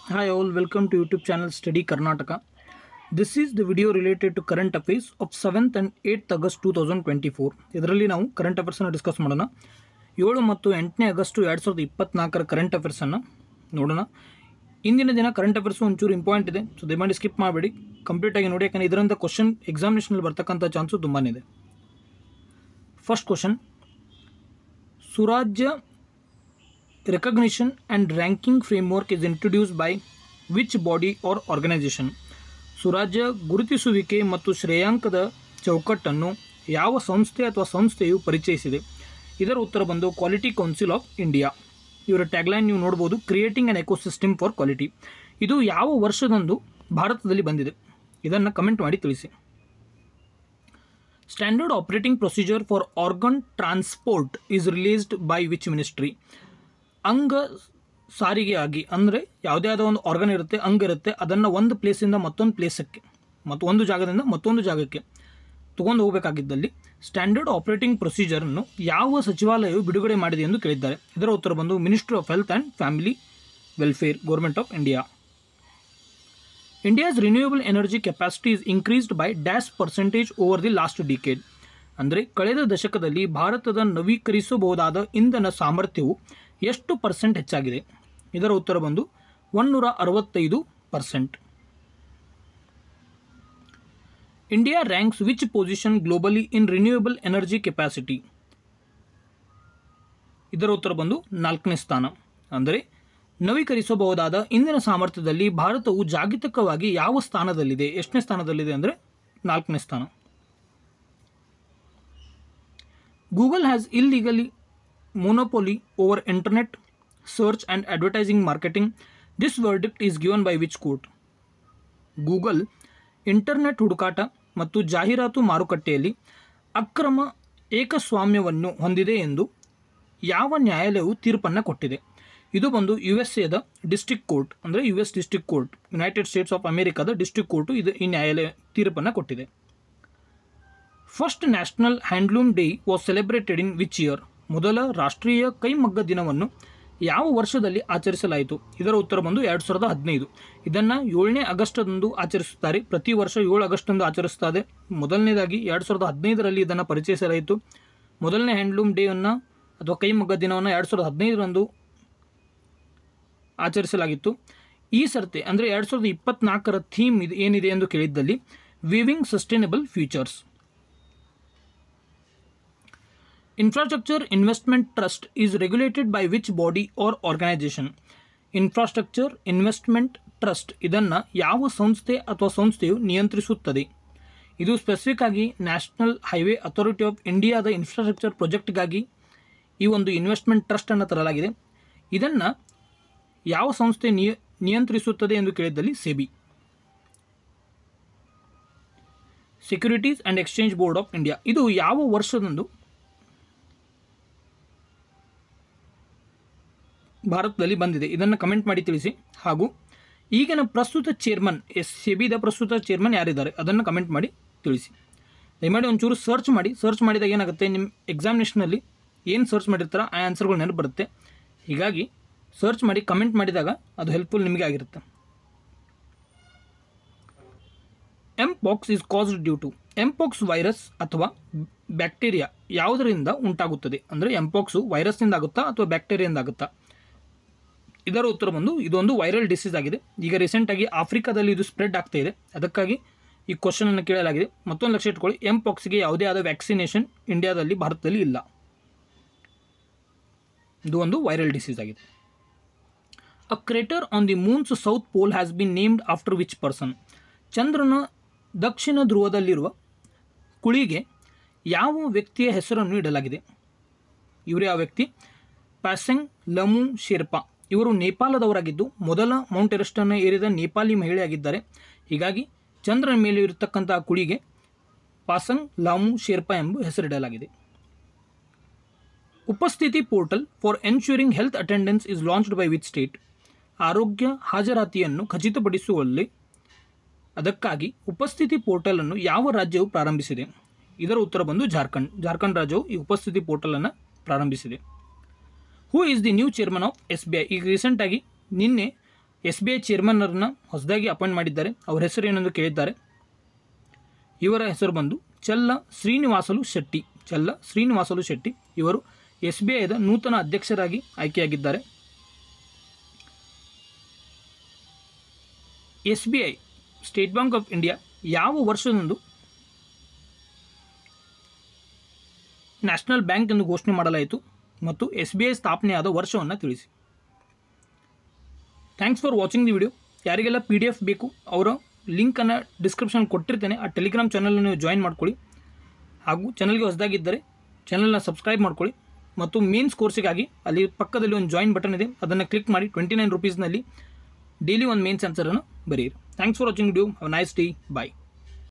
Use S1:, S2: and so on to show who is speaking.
S1: Hi all, welcome to YouTube channel Study Karnataka. This is the video related to current affairs of 7th and 8th August 2024. ಇದರಲ್ಲಿ ನಾವು current affairs ಅನ್ನು discuss ಮಾಡೋಣ. 7 ಮತ್ತು 8ನೇ August 2024ರ current affairs ಅನ್ನು ನೋಡೋಣ. ಇಂದಿನ ದಿನ ಕರೆಂಟ್ ಅಫೇರ್ಸ್ ಒಂಚೂರು ಇಂಪಾರ್ಟೆಂಟ್ ಇದೆ, ಸೊ ದಯಮಾಡಿ ಸ್ಕಿಪ್ ಮಾಡಬೇಡಿ, ಕಂಪ್ಲೀಟ್ ಆಗಿ ನೋಡಿ, ಯಾಕಂದರೆ ಇದರಿಂದ ಕ್ವಶನ್ ಎಕ್ಸಾಮಿನೇಷನ್ ಬರ್ತಕ್ಕಂಥ ಚಾನ್ಸು ತುಂಬಾ ಇದೆ. First question, Surajya recognition and ranking framework is introduced by which body or organization? ಸುರಾಜ್ಯ ಗುರುತಿಸುವಿಕೆ ಮತ್ತು ಶ್ರೇಯಾಂಕದ ಚೌಕಟ್ಟನ್ನು ಯಾವ ಸಂಸ್ಥೆ ಅಥವಾ ಸಂಸ್ಥೆಯು ಪರಿಚಯಿಸಿದೆ? ಇದರ ಉತ್ತರ ಬಂದು ಕ್ವಾಲಿಟಿ ಕೌನ್ಸಿಲ್ ಆಫ್ ಇಂಡಿಯಾ. ಇವರ ಟ್ಯಾಗ್ಲೈನ್ ನೀವು ನೋಡ್ಬೋದು, creating on ecosystem for quality. ಇದು ಯಾವ ವರ್ಷದಂದು ಭಾರತದಲ್ಲಿ ಬಂದಿದೆ? ಇದನ್ನು ಕಮೆಂಟ್ ಮಾಡಿ ತಿಳಿಸಿ. Standard operating procedure for organ transport is released by which ministry? ಅಂಗ ಸಾರಿಗೆ ಆಗಿ, ಅಂದರೆ ಯಾವುದೇ ಆದ ಒಂದು ಆರ್ಗನ್ ಇರುತ್ತೆ, ಅಂಗ ಇರುತ್ತೆ, ಅದನ್ನು ಒಂದು ಪ್ಲೇಸಿಂದ ಮತ್ತೊಂದು ಪ್ಲೇಸಕ್ಕೆ ಮತ್ತು ಒಂದು ಜಾಗದಿಂದ ಮತ್ತೊಂದು ಜಾಗಕ್ಕೆ ತೊಗೊಂಡು ಹೋಗಬೇಕಾಗಿದ್ದಲ್ಲಿ ಸ್ಟ್ಯಾಂಡರ್ಡ್ ಆಪರೇಟಿಂಗ್ ಪ್ರೊಸೀಜರನ್ನು ಯಾವ ಸಚಿವಾಲಯವು ಬಿಡುಗಡೆ ಮಾಡಿದೆ ಎಂದು ಕೇಳಿದ್ದಾರೆ. ಇದರ ಉತ್ತರ ಬಂದು ministry of health and family welfare, government of India. India's renewable energy capacity is increased by dash percentage over the last decade. ಅಂದರೆ ಕಳೆದ ದಶಕದಲ್ಲಿ ಭಾರತದ ನವೀಕರಿಸಬಹುದಾದ ಇಂಧನ ಸಾಮರ್ಥ್ಯವು ಎಷ್ಟು ಪರ್ಸೆಂಟ್ ಹೆಚ್ಚಾಗಿದೆ? ಇದರ ಉತ್ತರ ಬಂದು 165%. India ranks which position globally in renewable energy capacity? ಇದರ ಉತ್ತರ ಬಂದು 4ನೇ ಸ್ಥಾನ. ಅಂದರೆ ನವೀಕರಿಸಬಹುದಾದ ಇಂಧನ ಸಾಮರ್ಥ್ಯದಲ್ಲಿ ಭಾರತವು ಜಾಗತಿಕವಾಗಿ ಯಾವ ಸ್ಥಾನದಲ್ಲಿದೆ? ಎಷ್ಟನೇ ಸ್ಥಾನದಲ್ಲಿದೆ ಅಂದರೆ 4ನೇ ಸ್ಥಾನ. Google has illegally monopoly over internet search and advertising marketing. This verdict is given by which court? Google internet ಹುಡುಕಾಟ ಮತ್ತು ಜಾಹೀರಾತು ಮಾರುಕಟ್ಟೆಯಲ್ಲಿ ಅಕ್ರಮ ಏಕಸ್ವಾಮ್ಯವನ್ನು ಹೊಂದಿದೆ ಎಂದು ಯಾವ ನ್ಯಾಯಾಲಯವು ತೀರ್ಪನ್ನು ಕೊಟ್ಟಿದೆ? ಇದು ಬಂದು USA ಡಿಸ್ಟ್ರಿಕ್ಟ್ ಕೋರ್ಟ್, ಅಂದರೆ US district court, United States of ಅಮೆರಿಕಾದ ಡಿಸ್ಟ್ರಿಕ್ಟ್ ಕೋರ್ಟು ಈ ನ್ಯಾಯಾಲಯ ತೀರ್ಪನ್ನು ಕೊಟ್ಟಿದೆ. First national handloom day was celebrated in which year? ಮೊದಲ ರಾಷ್ಟ್ರೀಯ ಕೈಮಗ್ಗ ದಿನವನ್ನು ಯಾವ ವರ್ಷದಲ್ಲಿ ಆಚರಿಸಲಾಯಿತು? ಇದರ ಉತ್ತರ ಬಂದು 2015. ಇದನ್ನು 7ನೇ ಆಗಸ್ಟಂದು ಆಚರಿಸುತ್ತಾರೆ. ಪ್ರತಿ ವರ್ಷ 7 ಆಗಸ್ಟಂದು ಆಚರಿಸುತ್ತಾರೆ. ಮೊದಲನೇದಾಗಿ 2015ರಲ್ಲಿ ಇದನ್ನು ಪರಿಚಯಿಸಲಾಯಿತು. ಮೊದಲನೇ ಹ್ಯಾಂಡ್ಲೂಮ್ ಡೇಯನ್ನು ಅಥವಾ ಕೈಮಗ್ಗ ದಿನವನ್ನು 2015ರಂದು ಆಚರಿಸಲಾಗಿತ್ತು. ಈ ಸರ್ತಿ ಅಂದರೆ 2024ರ ಥೀಮ್ ಏನಿದೆ ಎಂದು ಕೇಳಿದ್ದಲ್ಲಿ weaving sustainable futures. Infrastructure Investment Trust is regulated by which body or organization? Infrastructure Investment Trust ಇದನ್ನು ಯಾವ ಸಂಸ್ಥೆ ಅಥವಾ ಸಂಸ್ಥೆಯು ನಿಯಂತ್ರಿಸುತ್ತದೆ? ಇದು ಸ್ಪೆಸಿಫಿಕ್ ಆಗಿ ನ್ಯಾಷನಲ್ ಹೈವೇ ಅಥಾರಿಟಿ ಆಫ್ ಇಂಡಿಯಾದ ಇನ್ಫ್ರಾಸ್ಟ್ರಕ್ಚರ್ ಪ್ರಾಜೆಕ್ಟ್ಗಾಗಿ ಈ ಒಂದು ಇನ್ವೆಸ್ಟ್ಮೆಂಟ್ ಟ್ರಸ್ಟನ್ನು ತರಲಾಗಿದೆ. ಇದನ್ನು ಯಾವ ಸಂಸ್ಥೆ ನಿಯಂತ್ರಿಸುತ್ತದೆ ಎಂದು ಕೇಳಿದ್ದಲ್ಲಿ SEBI. Securities and exchange board of India ಇದು ಯಾವ ವರ್ಷದಂದು ಭಾರತದಲ್ಲಿ ಬಂದಿದೆ? ಇದನ್ನು ಕಮೆಂಟ್ ಮಾಡಿ ತಿಳಿಸಿ. ಹಾಗೂ ಈಗಿನ ಪ್ರಸ್ತುತ ಚೇರ್ಮನ್, ಸೆಬಿದ ಪ್ರಸ್ತುತ ಚೇರ್ಮನ್ ಯಾರಿದ್ದಾರೆ ಅದನ್ನು ಕಮೆಂಟ್ ಮಾಡಿ ತಿಳಿಸಿ. ದಯಮಾಡಿ ಒಂಚೂರು ಸರ್ಚ್ ಮಾಡಿ. ಸರ್ಚ್ ಮಾಡಿದಾಗ ಏನಾಗುತ್ತೆ, ನಿಮ್ಮ ಎಕ್ಸಾಮಿನೇಷನಲ್ಲಿ ಏನು ಸರ್ಚ್ ಮಾಡಿರ್ತಾರೋ ಆ ಆನ್ಸರ್ಗಳು ನೆನಪು ಬರುತ್ತೆ. ಹೀಗಾಗಿ ಸರ್ಚ್ ಮಾಡಿ ಕಮೆಂಟ್ ಮಾಡಿದಾಗ ಅದು ಹೆಲ್ಪ್ಫುಲ್ ನಿಮಗೆ ಆಗಿರುತ್ತೆ. Mpox is caused due to? Mpox virus ಅಥವಾ ಬ್ಯಾಕ್ಟೀರಿಯಾ ಯಾವುದರಿಂದ ಉಂಟಾಗುತ್ತದೆ? ಅಂದರೆ ಎಂಪಾಕ್ಸು ವೈರಸ್ನಿಂದ ಆಗುತ್ತಾ ಅಥವಾ ಬ್ಯಾಕ್ಟೀರಿಯಿಂದ ಆಗುತ್ತಾ? ಇದರ ಉತ್ತರ ಬಂದು ಇದೊಂದು ವೈರಲ್ ಡಿಸೀಸ್ ಆಗಿದೆ. ಈಗ ರೀಸೆಂಟಾಗಿ ಆಫ್ರಿಕಾದಲ್ಲಿ ಇದು ಸ್ಪ್ರೆಡ್ ಆಗ್ತಾ ಇದೆ, ಅದಕ್ಕಾಗಿ ಈ ಕ್ವಶನನ್ನು ಕೇಳಲಾಗಿದೆ. ಮತ್ತೊಂದು ಲಕ್ಷ ಇಟ್ಕೊಳ್ಳಿ, ಎಂಪಾಕ್ಸ್ಗೆ ಯಾವುದೇ ಆದ ವ್ಯಾಕ್ಸಿನೇಷನ್ ಇಂಡಿಯಾದಲ್ಲಿ, ಭಾರತದಲ್ಲಿ ಇಲ್ಲ. ಇದು ಒಂದು ವೈರಲ್ ಡಿಸೀಸ್ ಆಗಿದೆ. A crater on the moon's south pole has been named after which person? ಚಂದ್ರನ ದಕ್ಷಿಣ ಧ್ರುವದಲ್ಲಿರುವ ಕುಳಿಗೆ ಯಾವ ವ್ಯಕ್ತಿಯ ಹೆಸರನ್ನು ಇಡಲಾಗಿದೆ? ಇವರು ಯಾವ ವ್ಯಕ್ತಿ? ಪಾಸೆಂಗ್ ಲಮು ಶೆರ್ಪಾ. ಇವರು ನೇಪಾಳದವರಾಗಿದ್ದು ಮೊದಲ ಮೌಂಟ್ ಎವರೆಸ್ಟನ್ನು ಏರಿದ ನೇಪಾಳಿ ಮಹಿಳೆಯಾಗಿದ್ದಾರೆ. ಹೀಗಾಗಿ ಚಂದ್ರನ ಮೇಲೆ ಇರತಕ್ಕಂಥ ಕುಳಿಗೆ ಪಾಸಂಗ್ ಲಾಮು ಶೆರ್ಪಾ ಎಂಬ ಹೆಸರಿಡಲಾಗಿದೆ. Upasthiti portal for ensuring health attendance is launched by which state? ಆರೋಗ್ಯ ಹಾಜರಾತಿಯನ್ನು ಖಚಿತಪಡಿಸುವಲ್ಲಿ ಅದಕ್ಕಾಗಿ ಉಪಸ್ಥಿತಿ ಪೋರ್ಟಲನ್ನು ಯಾವ ರಾಜ್ಯವು ಪ್ರಾರಂಭಿಸಿದೆ? ಇದರ ಉತ್ತರ ಬಂದು ಜಾರ್ಖಂಡ್. ಜಾರ್ಖಂಡ್ ರಾಜ್ಯವು ಈ ಉಪಸ್ಥಿತಿ ಪೋರ್ಟಲನ್ನು ಪ್ರಾರಂಭಿಸಿದೆ. Who is the new chairman of SBI? ಈಗ ರೀಸೆಂಟಾಗಿ ನಿನ್ನೆ SBI ಚೇರ್ಮನ್ನರನ್ನು ಹೊಸದಾಗಿ ಅಪಾಯಿಂಟ್ ಮಾಡಿದ್ದಾರೆ. ಅವರ ಹೆಸರು ಏನೆಂದು ಕೇಳಿದ್ದಾರೆ. ಇವರ ಹೆಸರು ಬಂದು ಚಲ್ಲ ಶ್ರೀನಿವಾಸಲು ಶೆಟ್ಟಿ. ಇವರು SBIದ ನೂತನ ಅಧ್ಯಕ್ಷರಾಗಿ ಆಯ್ಕೆಯಾಗಿದ್ದಾರೆ. SBI state bank of India ಯಾವ ವರ್ಷದಂದು ನ್ಯಾಷನಲ್ ಬ್ಯಾಂಕ್ ಎಂದು ಘೋಷಣೆ ಮಾಡಲಾಯಿತು ಮತ್ತು SBI ಸ್ಥಾಪನೆಯಾದ ವರ್ಷವನ್ನು ತಿಳಿಸಿ. Thanks for watching the video. ಯಾರಿಗೆಲ್ಲ PDF ಬೇಕು ಅವರ ಲಿಂಕನ್ನು ಡಿಸ್ಕ್ರಿಪ್ಷನ್ ಕೊಟ್ಟಿರ್ತೇನೆ. ಆ ಟೆಲಿಗ್ರಾಮ್ ಚಾನಲ್ನ ನೀವು ಜಾಯಿನ್ ಮಾಡ್ಕೊಳ್ಳಿ. ಹಾಗೂ ಚಾನಲ್ಗೆ ಹೊಸದಾಗಿದ್ದರೆ ಚಾನಲ್ನ ಸಬ್ಸ್ಕ್ರೈಬ್ ಮಾಡ್ಕೊಳ್ಳಿ. ಮತ್ತು ಮೇನ್ಸ್ ಕೋರ್ಸಿಗಾಗಿ ಅಲ್ಲಿ ಪಕ್ಕದಲ್ಲಿ ಒಂದು ಜಾಯಿನ್ ಬಟನ್ ಇದೆ, ಅದನ್ನು ಕ್ಲಿಕ್ ಮಾಡಿ 29 ರೂಪೀಸ್ನಲ್ಲಿ ಡೈಲಿ ಒಂದು ಮೇನ್ಸ್ ಆನ್ಸರನ್ನು ಬರೆಯಿರಿ. Thanks for watching video. Have a nice day. Bye.